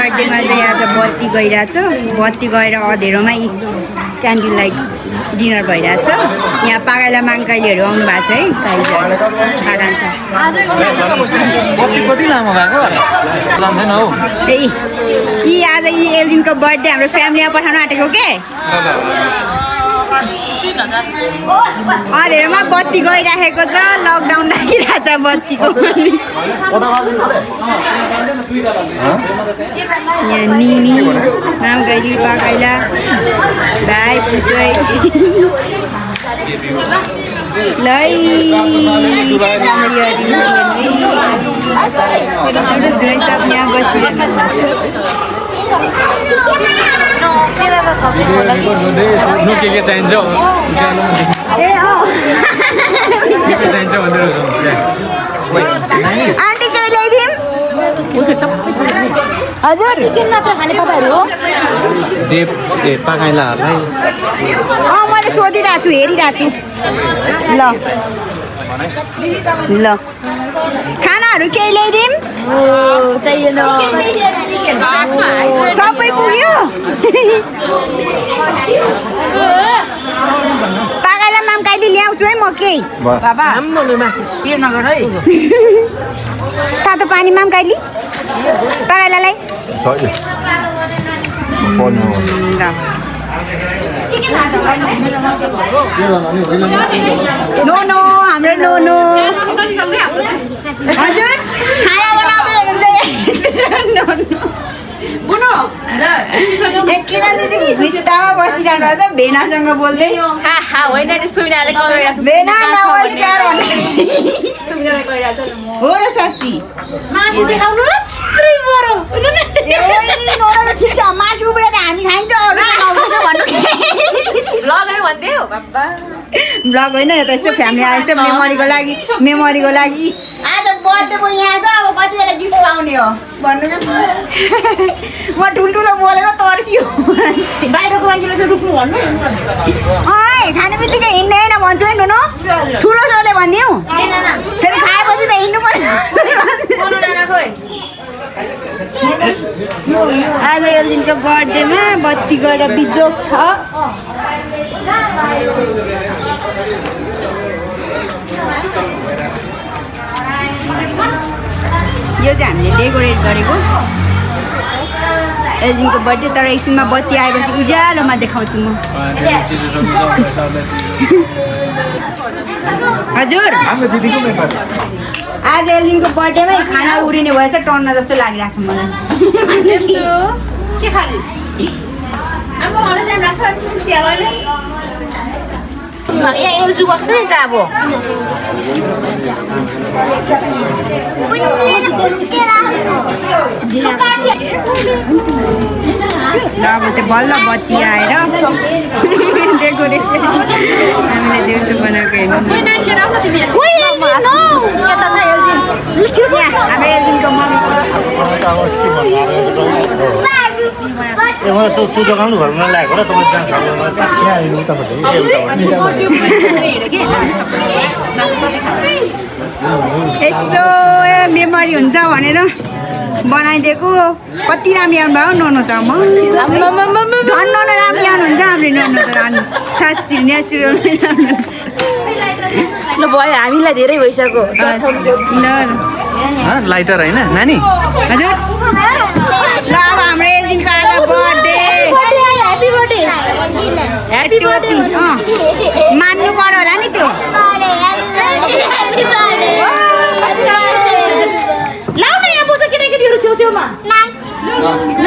बर्थडेमा चाहिँ आज बत्ती गइरहेछ बत्ती गएर अँधेरोमा क्यान्डल लाइट डिनर भइरहेछ यहाँ पागाइला माङकाइलीहरू आउनु भएको छ है यी आज यी एल्जिनको बर्थडे हाम्रो फ्यामिलीमा पठाउन आँटेको के अँधेरोमा बत्ती गइराखेको छ लकडाउन लागिरहेछ बत्तीको यहाँ निनी मामकाइली पागाइला भाइ पुसै यहाँ के चाहिन्छ आन्टी के ल्याइदिउँ हजुर चिकन मात्र खाने तपाईँहरू हो पागाइलाहरूलाई मैले सोधिरहेको छु हेरिरहेको छु ल खानाहरू केही ल्याइदिउँ सबै पुग्यो पागाइला मामकाइली ल्याउँछु है म केही तातो पानी मामकाइली पागाइलालाई नो हाम्रो नो हजुर खाना बनाउँदै हुनुहुन्छ भित्तामा बसिरहनु भएको छ भेनासँग बोल्दै भेना नमस्कार हो र साँच्ची मासु उब्रेर हामी खाइन्छ ब्लग होइन यो त यस्तो फ्यामिली आएछ मेमोरीको लागि आज बर्थडेको यहाँ छ अब कति बेला गिफ्ट पाउने हो भन्नु म ठुल्ठुलो बोलेर तर्सियो बाहिरको मान्छेले चाहिँ रुक्नु भन्नु खाने बित्तिकै हिँड्ने होइन भन्छु है नुनु ठुलो छोले भनिदिउँ फेरि खाएपछि त हिँड्नु पर्यो आज एल्जिनको बर्थडेमा बत्ती गएर बिजोग छ यो चाहिँ हामीले डेकोरेट गरेको एल्जिनको बर्थडे तर एकछिनमा बत्ती आएपछि उज्यालोमा देखाउँछु म हजुर आज एल्जिनको बर्थडेमै खाना उरिने भएछ टर्न जस्तो लागिरहेको छ मलाई यहाँ एल्जु बस्छ नि त अब अब चाहिँ बल्ल बत्ती आएर डेकोरेट हामीले दिउँसो बनाएको हाम्रो एल्जिनको तँ जगाउनु घरमा लागेको र यसो मेमोरी हुन्छ भनेर बनाइदिएको कति राम्रो आउनु भयो नोनो त म झन् नोनो राम्रो आउनुहुन्छ हाम्रो नोनो त साँच्ची नेचुरल ल भयो हामीलाई धेरै भइसक्यो ल लाइटर होइन नानी हजुर ल अब हाम्रो एल्जिनको आज बर्थडे ह्याप्पी बर्थडे मान्नु पर्यो होला नि त्यो लाउ न यहाँ बस्छ केटाकेटीहरू छेउछेउमा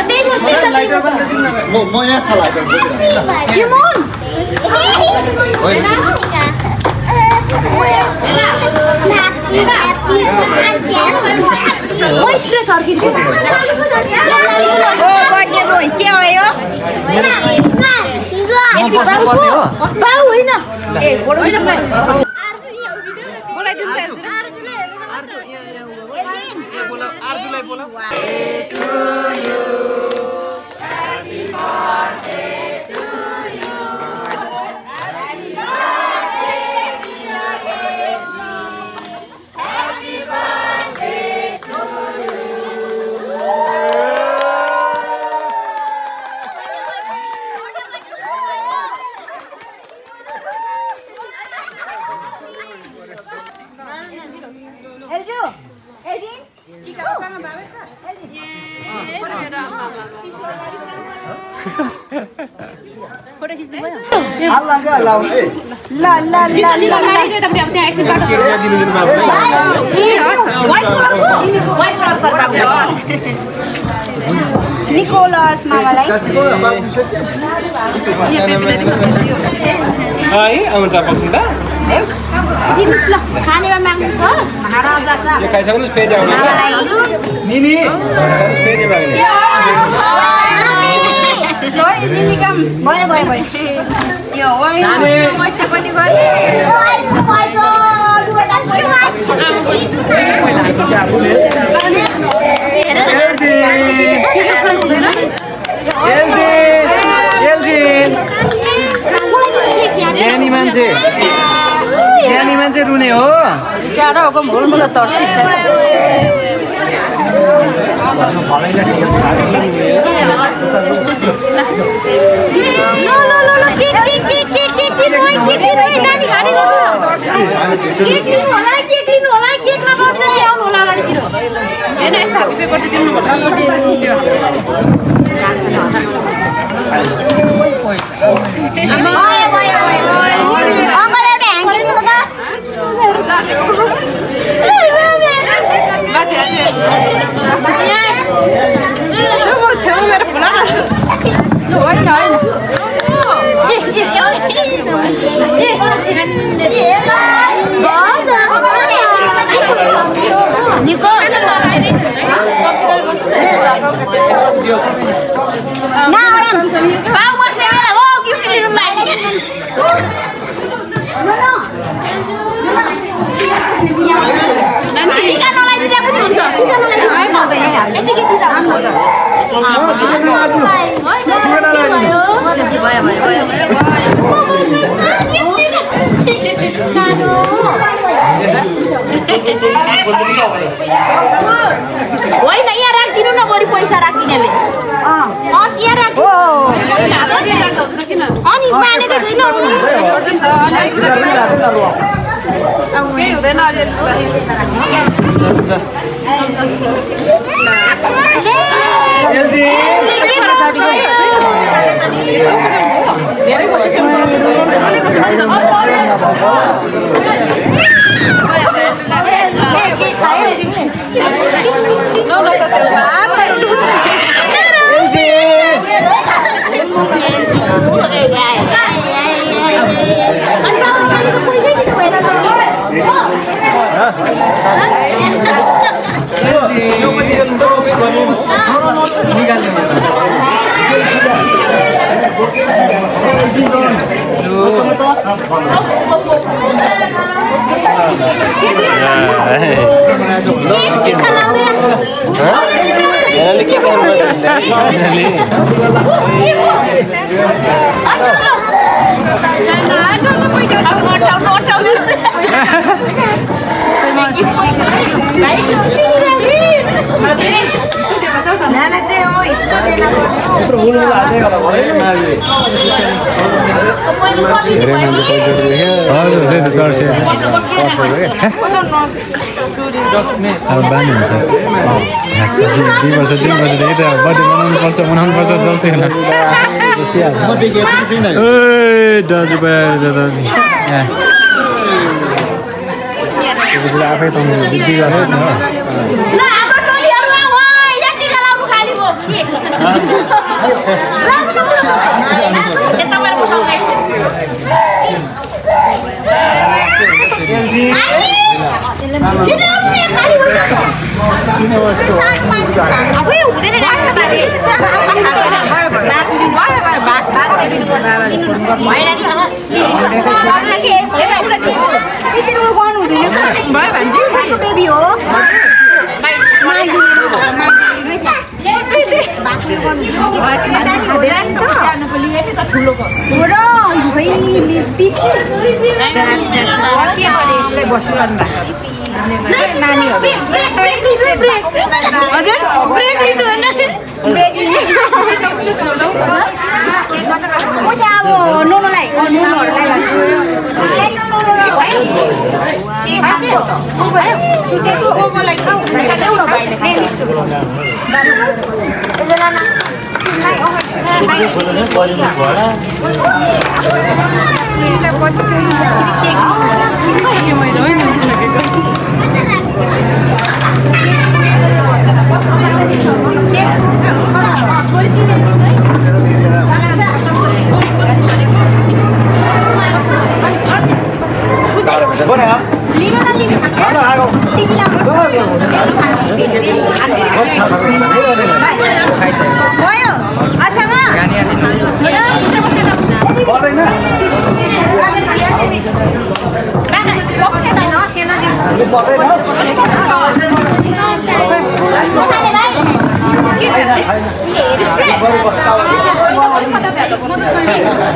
त्यही बस्छ म यहाँ छ लाइटर के हो यो फोटो खिच्नु भयो अल्लाह के अल्लाह ए ल ल ल ल लागि चाहिँ तपाईले अब त्यहाँ एकछिन बाटो केटा दिनु निकोलस मामालाई है आउँछ पक्का बस दिनुस् ल खानेमा माग्नुस् महाराजा यो खाइसक्नुस् फेरि आउनु निनी फेरि माग्नु भयो भयो भयो यो मैते पनि गरे ज्ञानी मान्छे रुने हो तर्सिस होइन यहाँ राखिदिनु न बढी पैसा राखिदिनेले यहाँ राख्नु अनि मानेको छैन अब बानी हुन्छ 2 वर्षदेखि त बर्थडे मनाउनु पर्छ जस्तै होला म देखेको छु कि छैन ए दाजु भाइ आफै त बुद्धि गर्छ नि नुनलाई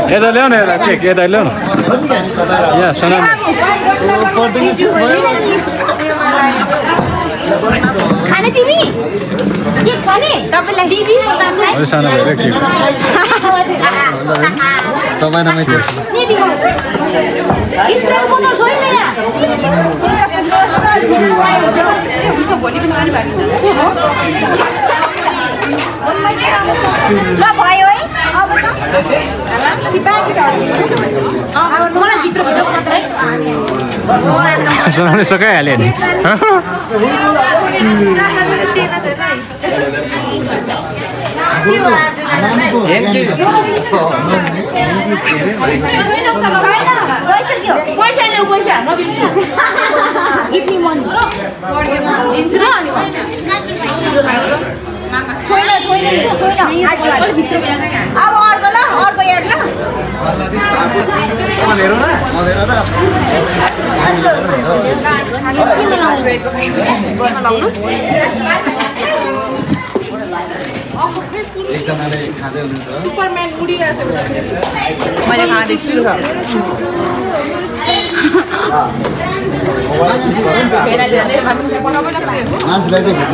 यता ल्याउ न यता केक यता ल्याउ न यहाँ सुना खाने तिमी के खाने तपाईलाई बिबी तपाईलाई अरे सानो भएर के तपाईँ नमै छ स्प्रेड बोतल छैन यहाँ भोलि पनि जानु भएको ल भयो है अब त मलाई भित्र मात्रै सुनाउन सकाइहाल्यो नि पैसा ल्याऊ पैसा नदिन्छु गिभ मी मनी दिन्छु ल अब अर्को ल अर्को हेर्न एकजनाले खाँदै हुनुहुन्छ सुपरम्यान उडिरहेछ मैले खाँदैछु मान्छेलाई चाहिँ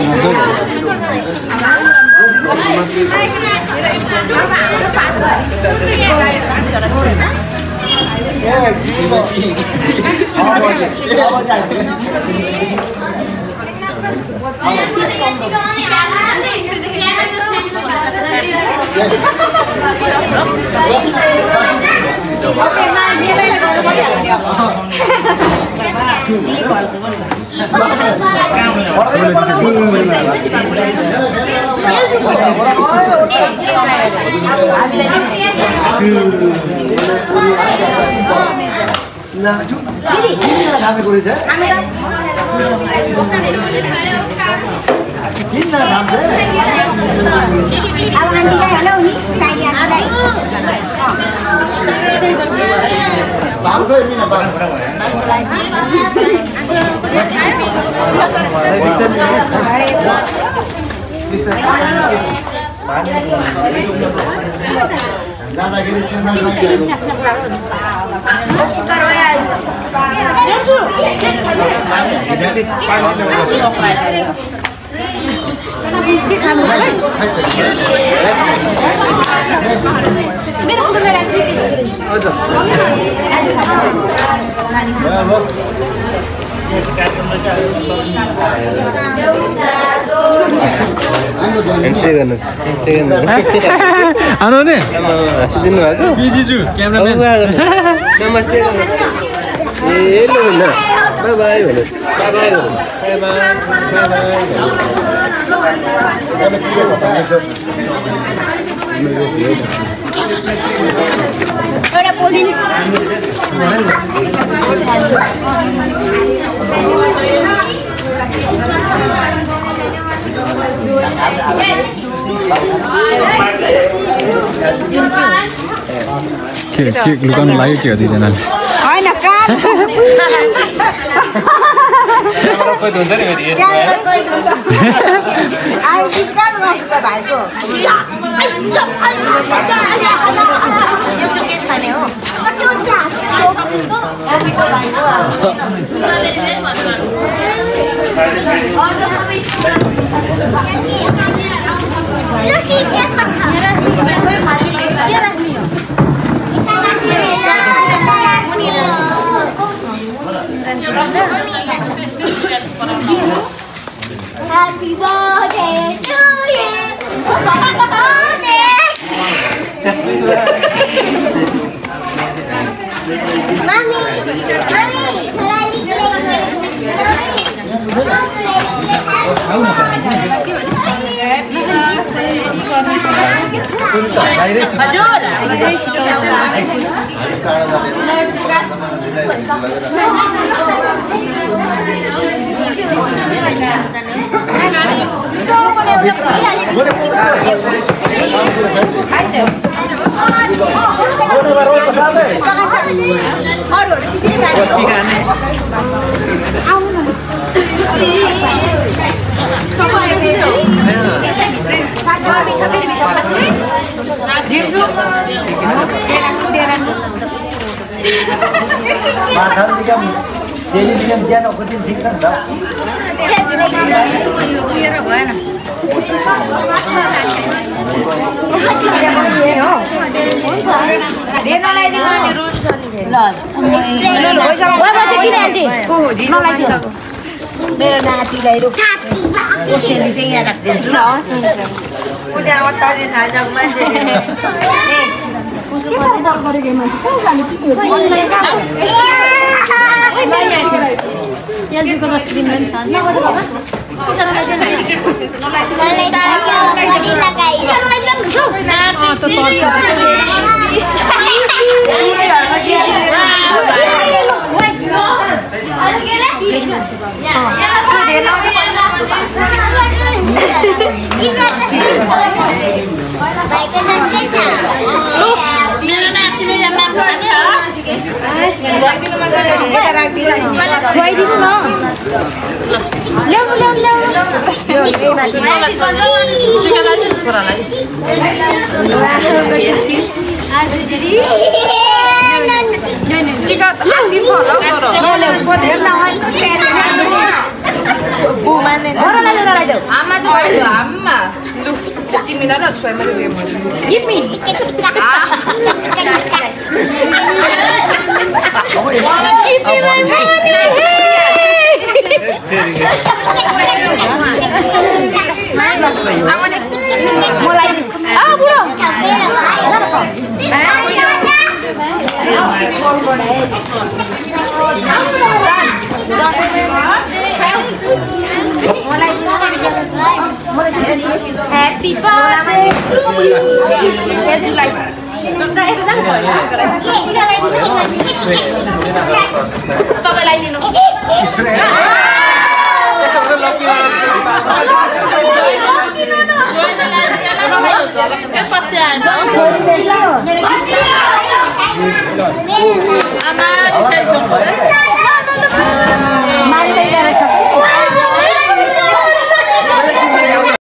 जाँदाखेरि एन्ट्री गर्नुहोस् आउनु नि हाँसिदिनु भएको बिजी छु क्यामेराम्यान नमस्ते ए ल न बाई बाई भन्नुहोस् बाई बाई एउटा पोलिन के लुकाउनु लाग्यो के हो दुईजनाले होइन कान भाइको खाने हो Happy birthday to you. Mami, मेरो नातिलाई ओसेली चाहिँ यहाँ राखिदिन्छु ल Happy birthday to you. तपाईलाई लिनु आमा